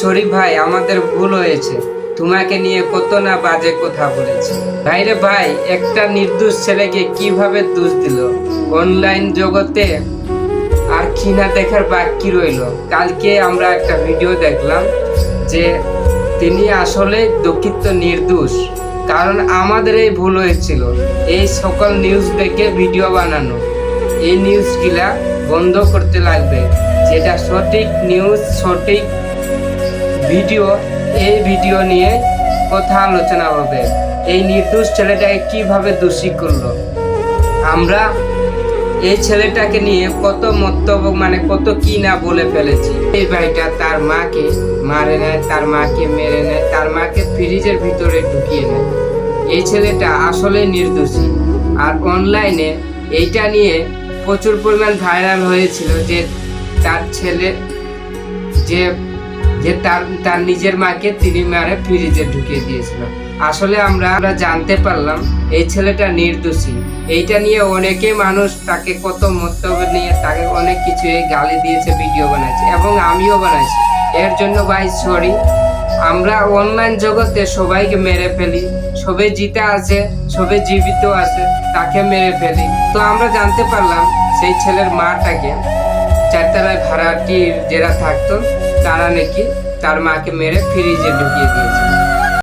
Sorry ভাই, আমাদের ভুল হয়েছে, তোমাকে নিয়ে কত না বাজে কথা বলেছে। ভাইরে ভাই, একটা নির্দোষ ছেলেকে কিভাবে দোষ দিল অনলাইন জগতে, আর কি না দেখার বাকি রইল। কালকে আমরা একটা ভিডিও দেখলাম যে তিনি আসলে দুঃখিত, নির্দোষ, কারণ আমাদের এই ভুল হয়েছিল এই সকল নিউজ দেখে ভিডিও বানানো। এই নিউজগুলা বন্ধ করতে লাগবে, যেটা সঠিক নিউজ, সঠিক ভিডিও, এই ভিডিও নিয়ে কথা আলোচনা হবে। এই নির্দোষ ছেলেটাকে কিভাবে দোষী করলো। আমরা এই ছেলেটাকে নিয়ে কত মন্তব্য, মানে কত কি না বলে ফেলেছি। এই ভাইটা তার মাকে মারে নেয়, তার মাকে মেরে নেয়, তার মাকে ফ্রিজের ভিতরে ঢুকিয়ে নেয়। এই ছেলেটা আসলে নির্দোষী। আর অনলাইনে এইটা নিয়ে প্রচুর পরিমাণ ভাইরাল হয়েছিল যে তার ছেলে যে যে তার নিজের মাকে তিনি মারে ফ্রিজে ঢুকিয়ে দিয়েছিল। আসলে আমরা জানতে পারলাম এই ছেলেটা নির্দোষী। এইটা নিয়ে অনেকে মানুষ তাকে কত মন্তব্য নিয়ে তাকে অনেক কিছু গালি দিয়েছে, ভিডিও বানাইছে, এবং আমিও বানাইছি। এর জন্য ভাই সরি। আমরা অনলাইন জগতে সবাইকে মেরে ফেলি, সবে জিতে আছে, সবে জীবিত আছে, তাকে মেরে ফেলি। তো আমরা জানতে পারলাম সেই ছেলের মাটাকে চারতলায় ভাড়াটির যারা থাকতো তারা নাকি তার মাকে মেরে ফ্রিজে ঢুকিয়ে দিয়েছে।